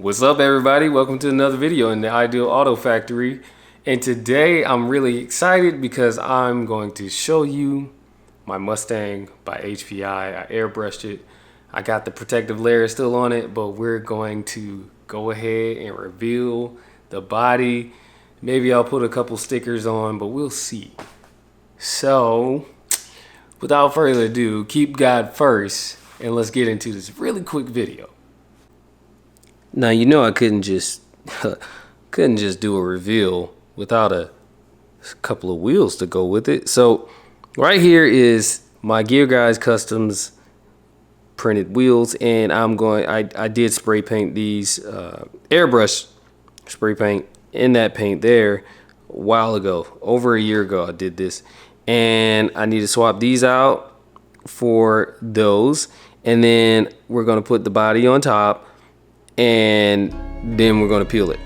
What's up, everybody? Welcome to another video in the Ideal Auto Factory. And today I'm really excited because I'm going to show you my Mustang by HPI. I airbrushed it. I got the protective layer still on it, but we're going to go ahead and reveal the body. Maybe I'll put a couple stickers on, but we'll see. So without further ado, keep God first and let's get into this really quick video. Now, you know I couldn't just do a reveal without a couple of wheels to go with it. So right here is my Gear Guys Customs printed wheels, and I did spray paint these airbrush spray paint in that paint there a while ago. Over a year ago I did this, and I need to swap these out for those, and then we're going to put the body on top, and then we're going to peel it.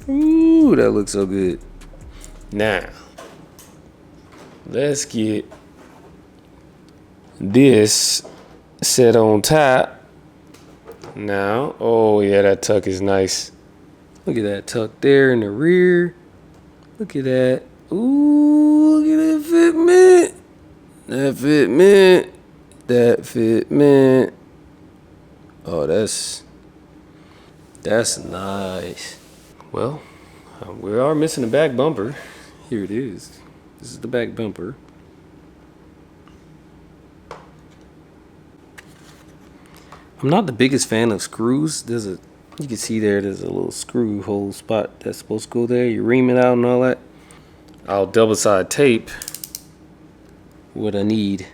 Ooh, that looks so good. Now, let's get this set on top. Now, oh yeah, that tuck is nice. Look at that tuck there in the rear. Look at that. Ooh, look at that fitment. That fitment. That fitment. Oh, that's nice. Well, we are missing a back bumper. Here it is. This is the back bumper. I'm not the biggest fan of screws. You can see there's a little screw hole spot that's supposed to go there. You ream it out and all that. I'll double side tape what I need.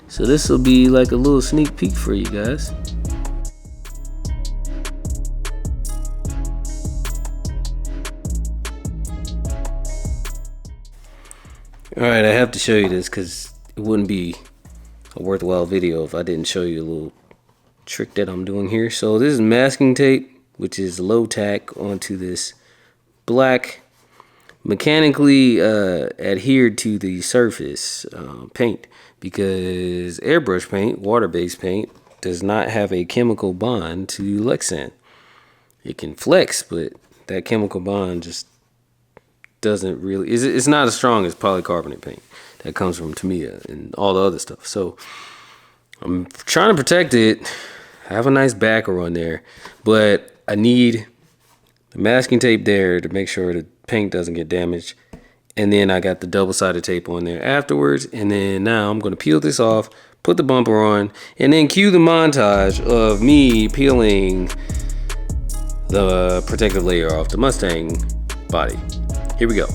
So this will be like a little sneak peek for you guys. Alright, I have to show you this because it wouldn't be a worthwhile video if I didn't show you a little trick that I'm doing here. So this is masking tape, which is low tack onto this black mechanically adhered to the surface paint, because airbrush paint, water-based paint, does not have a chemical bond to Lexan. It can flex, but that chemical bond just doesn't really, it's not as strong as polycarbonate paint that comes from Tamiya and all the other stuff. So I'm trying to protect it. I have a nice backer on there, but I need the masking tape there to make sure the paint doesn't get damaged. And then I got the double-sided tape on there afterwards. And then now I'm going to peel this off, put the bumper on, and then cue the montage of me peeling the protective layer off the Mustang body. Here we go.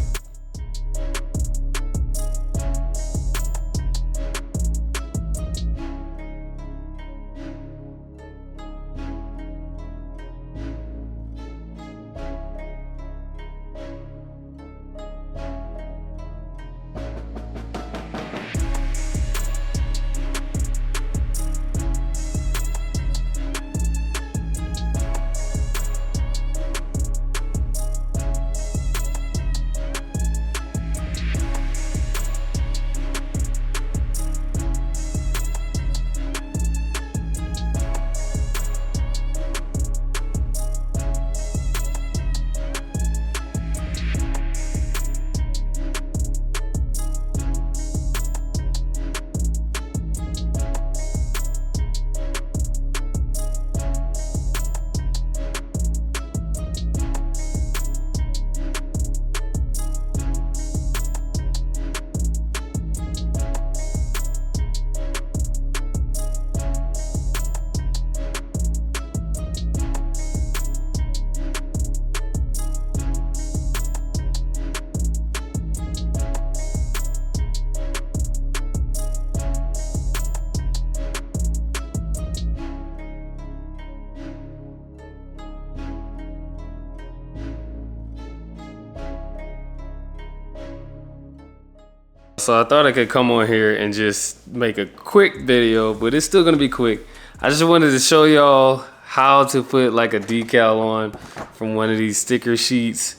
So I thought I could come on here and just make a quick video, but it's still gonna be quick. I just wanted to show y'all how to put like a decal on from one of these sticker sheets.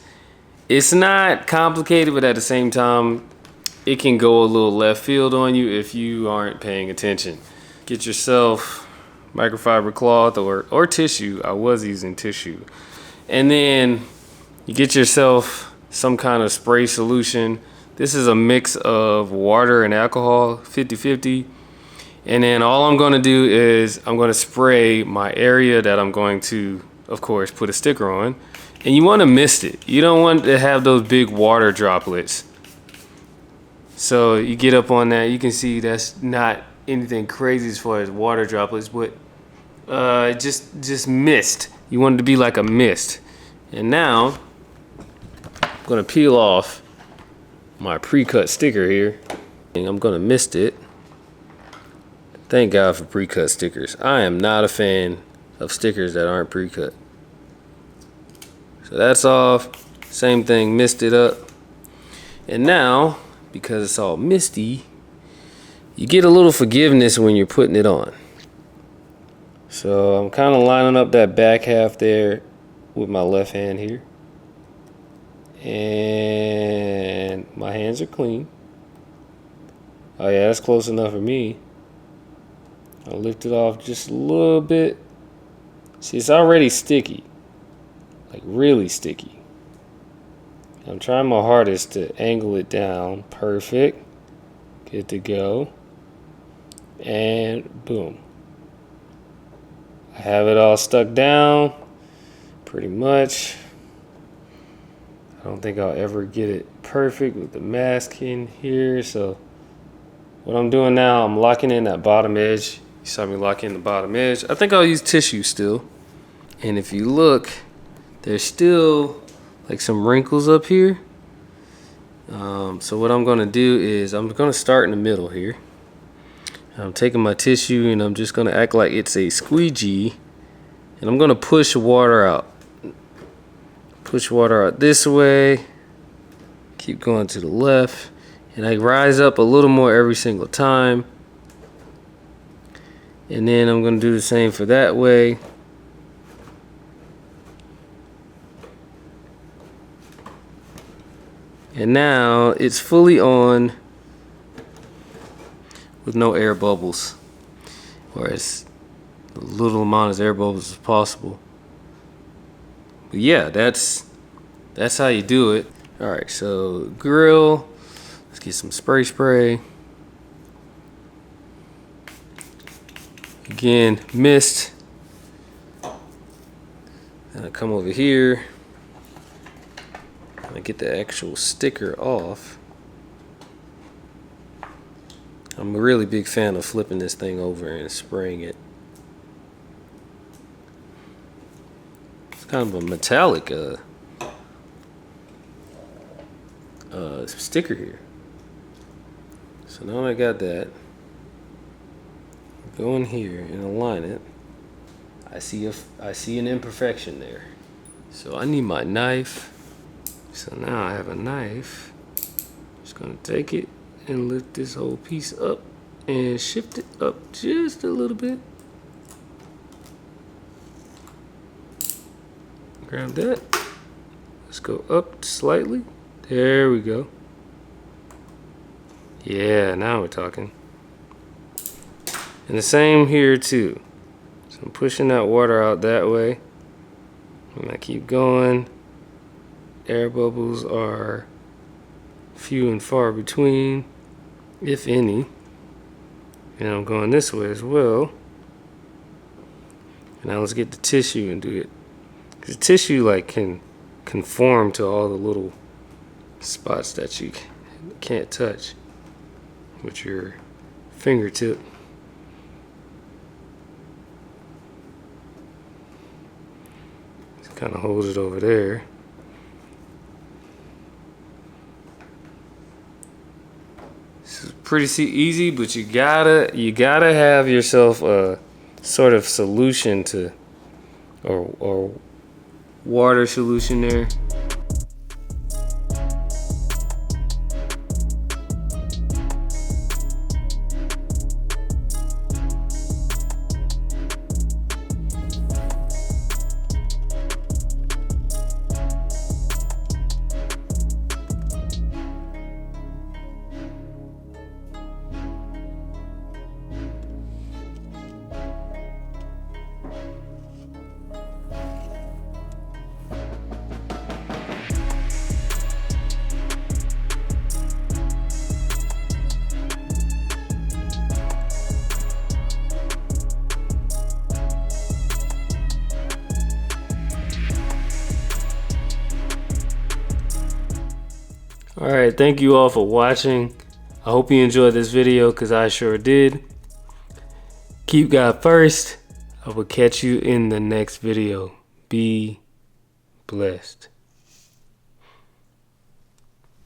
It's not complicated, but at the same time, it can go a little left field on you if you aren't paying attention. Get yourself microfiber cloth or tissue. I was using tissue. And then you get yourself some kind of spray solution. This is a mix of water and alcohol, 50-50. And then all I'm gonna do is I'm gonna spray my area that I'm going to, of course, put a sticker on. And you wanna mist it. You don't want to have those big water droplets. So you get up on that, you can see that's not anything crazy as far as water droplets, but just mist. You want it to be like a mist. And now I'm gonna peel off my pre-cut sticker here, and I'm gonna mist it. Thank God for pre-cut stickers. I am not a fan of stickers that aren't pre-cut. So that's off. Same thing, mist it up. And now, because it's all misty, you get a little forgiveness when you're putting it on. So I'm kind of lining up that back half there with my left hand here. And my hands are clean. Oh yeah, that's close enough for me. I'll lift it off just a little bit. See, it's already sticky. Like really sticky. I'm trying my hardest to angle it down. Perfect. Good to go. And boom. I have it all stuck down. Pretty much. I don't think I'll ever get it perfect with the mask in here. So what I'm doing now, I'm locking in that bottom edge. You saw me lock in the bottom edge. I think I'll use tissue still. And if you look, there's still like some wrinkles up here. So what I'm gonna do is I'm gonna start in the middle here. I'm taking my tissue and I'm just gonna act like it's a squeegee. And I'm gonna push water out. Push water out this way. Keep going to the left. And I rise up a little more every single time. And then I'm going to do the same for that way. And now it's fully on with no air bubbles, or as little amount of air bubbles as possible. But yeah, that's how you do it. All right, so grill. Let's get some spray. Again, mist. And I come over here. I get the actual sticker off. I'm a really big fan of flipping this thing over and spraying it. It's kind of a metallic sticker here. So now I got that. Go in here and align it. I see an imperfection there. So I need my knife. So now I have a knife. Just gonna take it and lift this whole piece up and shift it up just a little bit. Grab that. Let's go up slightly. There we go. Yeah, now we're talking. And the same here too. So I'm pushing that water out that way. And I keep going. Air bubbles are few and far between, if any. And I'm going this way as well. And now let's get the tissue and do it. Because tissue like can conform to all the little spots that you can't touch with your fingertip. Just kind of hold it over there. This is pretty easy, but you gotta have yourself a sort of solution to or water solution there. Alright, thank you all for watching. I hope you enjoyed this video because I sure did. Keep God first. I will catch you in the next video. Be blessed.